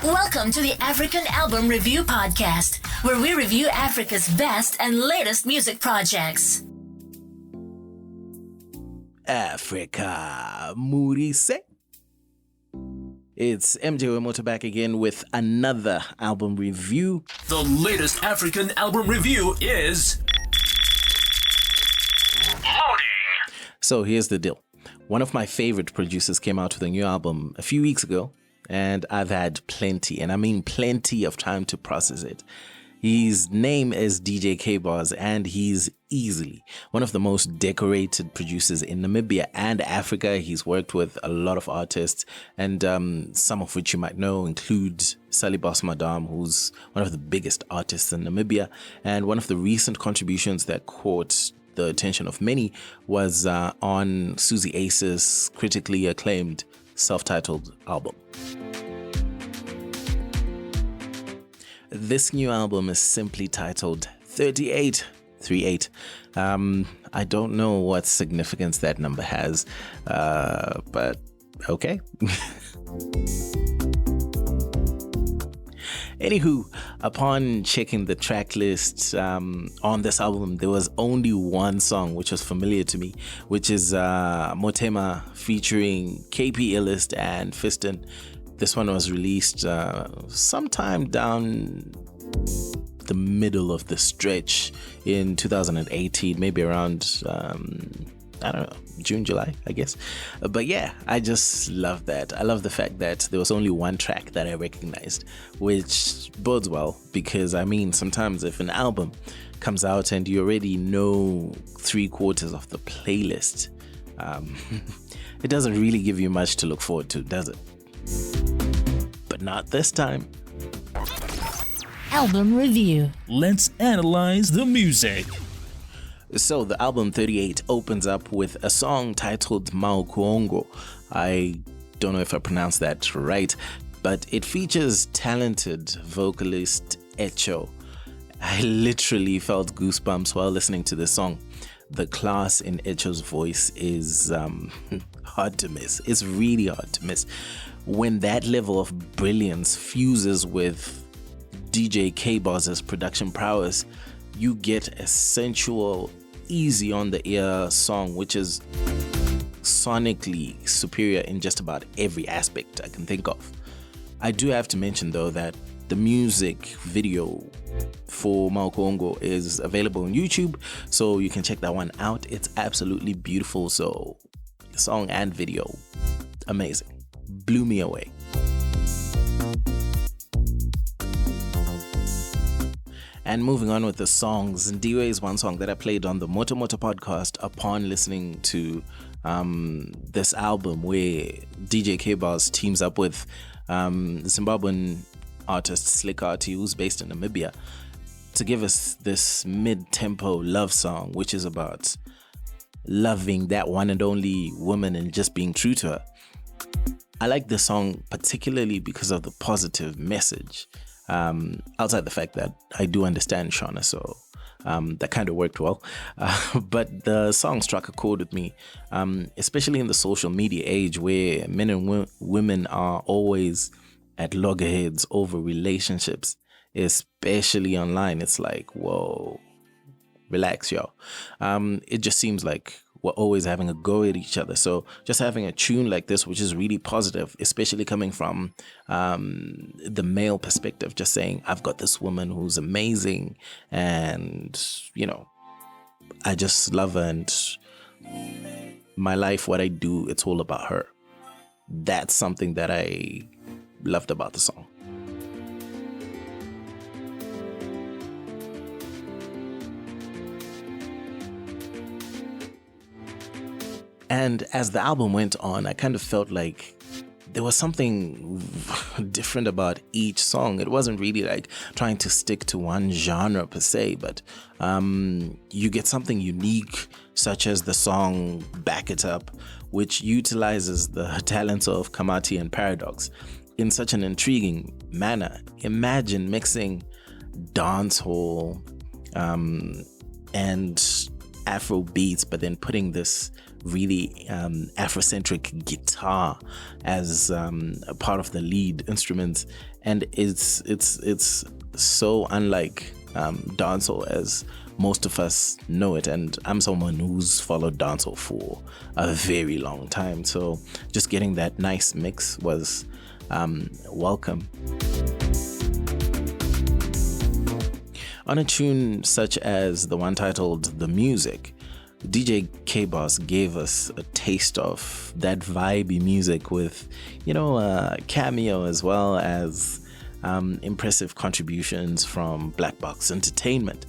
Welcome to the African Album Review Podcast, where we review Africa's best and latest music projects. Africa, Murise. It's MJ Wemoto back again with another album review. The latest African album review is Loading. So here's the deal. One of my favorite producers came out with a new album a few weeks ago, and I've had plenty, and I mean plenty of time to process it. His name is DJ KBoz, and he's easily one of the most decorated producers in Namibia and Africa. He's worked with a lot of artists, and some of which you might know include Sally Boss Madam, who's one of the biggest artists in Namibia. And one of the recent contributions that caught the attention of many was on Susie Ace's critically acclaimed self-titled album. This new album is simply titled 38. I don't know what significance that number has, but okay. Anywho, upon checking the track list on this album, there was only one song which was familiar to me, which is Motema featuring KP Illest and Fiston. This one was released sometime down the middle of the stretch in 2018, maybe around, I don't know, June, July, I guess. But yeah, I just love that. I love the fact that there was only one track that I recognized, which bodes well, because I mean, sometimes if an album comes out and you already know 3/4 of the playlist, it doesn't really give you much to look forward to, does it? But not this time. Album review. Let's analyze the music. So the album 38 opens up with a song titled Maukuongo. I don't know if I pronounced that right, but it features talented vocalist Echo. I literally felt goosebumps while listening to this song. The class in Echo's voice is hard to miss. It's really hard to miss. When that level of brilliance fuses with DJ KBoz's production prowess, you get a sensual, easy on the ear song which is sonically superior in just about every aspect I can think of. I do have to mention though that the music video for Maukuongo is available on YouTube, so you can check that one out. It's absolutely beautiful. So song and video, amazing, blew me away. And moving on with the songs, Ndiwe is one song that I played on the Moto podcast upon listening to this album, where DJ KBoz teams up with Zimbabwean artist Slick Arty, who's based in Namibia, to give us this mid-tempo love song, which is about loving that one and only woman and just being true to her. I like this song particularly because of the positive message. Outside the fact that I do understand Shauna, so that kind of worked well. But the song struck a chord with me, especially in the social media age where men and women are always at loggerheads over relationships, especially online. It's like, whoa, relax, y'all. It just seems like we're always having a go at each other. So just having a tune like this, which is really positive, especially coming from the male perspective, just saying, I've got this woman who's amazing and, you know, I just love her, and my life, what I do, it's all about her. That's something that I loved about the song. And as the album went on, I kind of felt like there was something different about each song. It wasn't really like trying to stick to one genre per se, but you get something unique, such as the song Back It Up, which utilizes the talents of Kamati and Paradox in such an intriguing manner. Imagine mixing dancehall and Afro beats, but then putting this really Afrocentric guitar as a part of the lead instrument, and it's so unlike dancehall as most of us know it, and I'm someone who's followed dancehall for a very long time, so just getting that nice mix was welcome. On a tune such as the one titled The Music, DJ KBoz gave us a taste of that vibey music with, a cameo as well as impressive contributions from Black Box Entertainment.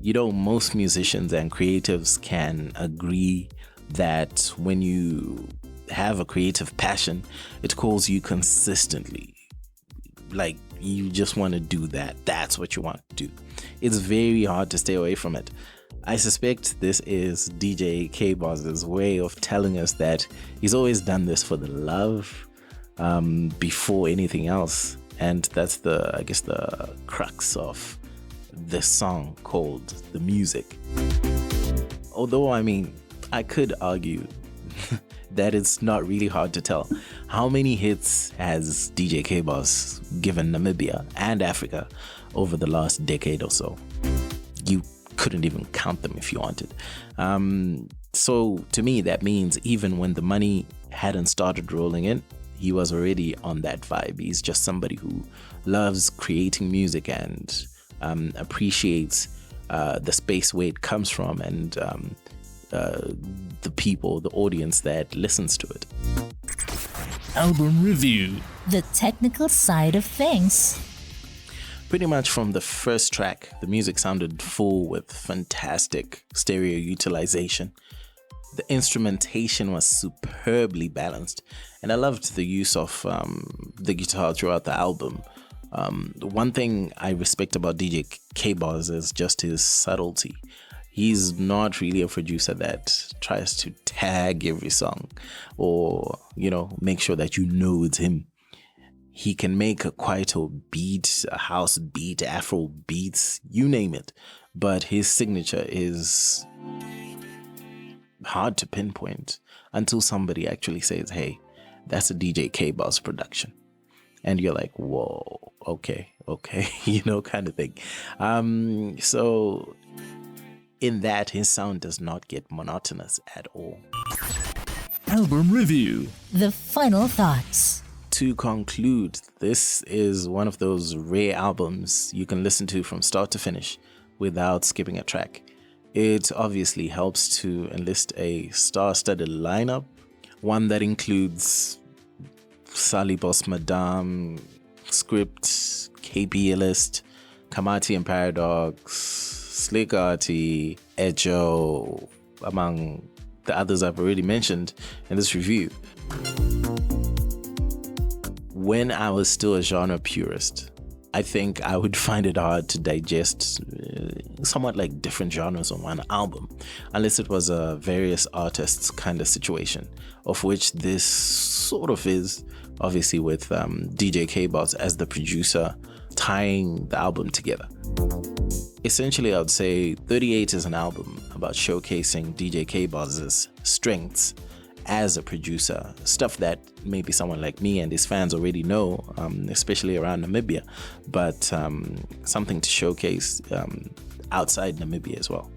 Most musicians and creatives can agree that when you have a creative passion, it calls you consistently. Like, you just want to do that. That's what you want to do. It's very hard to stay away from it. I suspect this is DJ KBoz's way of telling us that he's always done this for the love before anything else. And that's the crux of this song called The Music. Although, I could argue that it's not really hard to tell. How many hits has DJ KBoz given Namibia and Africa over the last decade or so? You couldn't even count them if you wanted. So to me, that means even when the money hadn't started rolling in, he was already on that vibe. He's just somebody who loves creating music and appreciates the space where it comes from and the people, the audience that listens to it. Album review. The technical side of things. Pretty much from the first track, the music sounded full with fantastic stereo utilization. The instrumentation was superbly balanced, and I loved the use of the guitar throughout the album. One thing I respect about DJ KBoz is just his subtlety. He's not really a producer that tries to tag every song or, make sure that it's him. He can make a kwaito beat, a house beat, Afro beats, you name it. But his signature is hard to pinpoint until somebody actually says, hey, that's a DJ KBoz production. And you're like, whoa, okay, kind of thing. So in that, his sound does not get monotonous at all. Album review. The final thoughts. To conclude, this is one of those rare albums you can listen to from start to finish without skipping a track. It obviously helps to enlist a star-studded lineup, one that includes Sally Boss Madame, Script, KP List, Kamati and Paradox, Slick Arty, Ejo, among the others I've already mentioned in this review. When I was still a genre purist, I think I would find it hard to digest somewhat like different genres on one album, unless it was a various artists kind of situation, of which this sort of is, obviously with DJ KBoz as the producer tying the album together. Essentially, I would say 38 is an album about showcasing DJ KBoz's strengths as a producer, stuff that maybe someone like me and his fans already know, especially around Namibia, but something to showcase outside Namibia as well.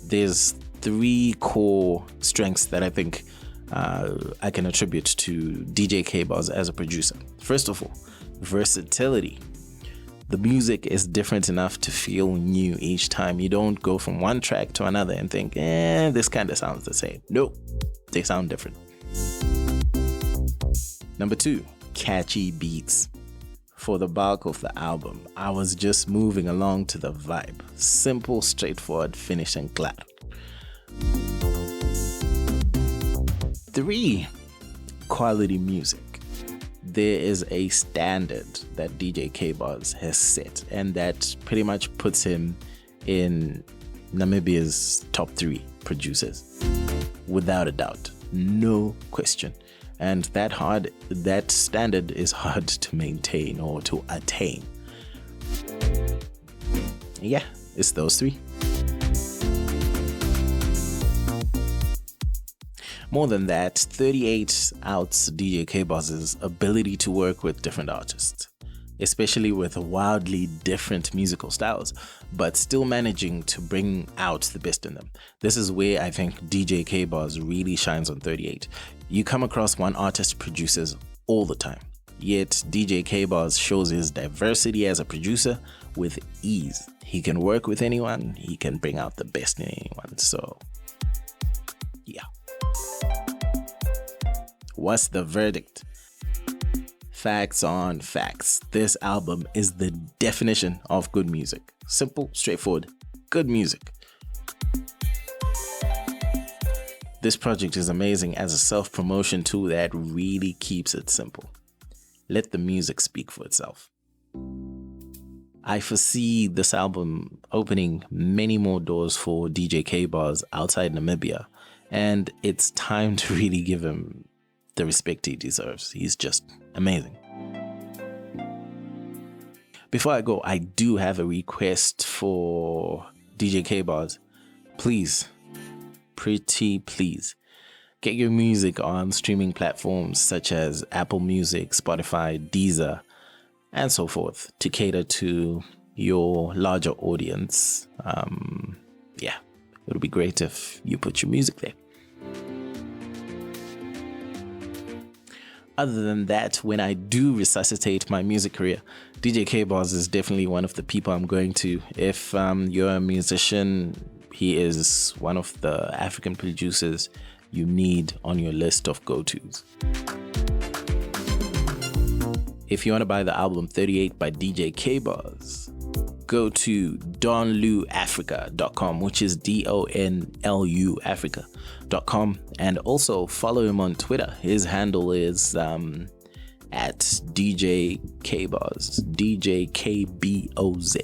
There's 3 core strengths that I think I can attribute to DJ KBoz as a producer. First of all, versatility. The music is different enough to feel new each time. You don't go from one track to another and think, this kind of sounds the same. No, they sound different. Number 2, catchy beats. For the bulk of the album, I was just moving along to the vibe. Simple, straightforward, finish and glad. 3, quality music. There is a standard that DJ KBoz has set, and that pretty much puts him in Namibia's top 3 producers, without a doubt, no question. And that standard is hard to maintain or to attain. Yeah, it's those 3. More than that, 38 outs DJ KBoz's ability to work with different artists, especially with wildly different musical styles, but still managing to bring out the best in them. This is where I think DJ KBoz really shines on 38. You come across one artist producers all the time, yet DJ KBoz shows his diversity as a producer with ease. He can work with anyone, he can bring out the best in anyone, so yeah. What's the verdict? Facts on facts. This album is the definition of good music. Simple, straightforward, good music. This project is amazing as a self-promotion tool that really keeps it simple. Let the music speak for itself. I foresee this album opening many more doors for DJ KBoz outside Namibia, and it's time to really give him the respect he deserves. He's just amazing. Before I go, I do have a request for DJ KBoz. Please, pretty please, get your music on streaming platforms such as Apple Music, Spotify, Deezer, and so forth to cater to your larger audience. Yeah, it would be great if you put your music there. Other than that, when I do resuscitate my music career, DJ KBoz is definitely one of the people I'm going to. If you're a musician, he is one of the African producers you need on your list of go-tos. If you want to buy the album 38 by DJ KBoz, go to donluafrica.com, which is DONLU Africa.com, and also follow him on Twitter. His handle is at DJ KBoz, DJ KBoz.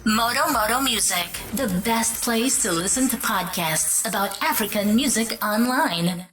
Moto Music, the best place to listen to podcasts about African music online.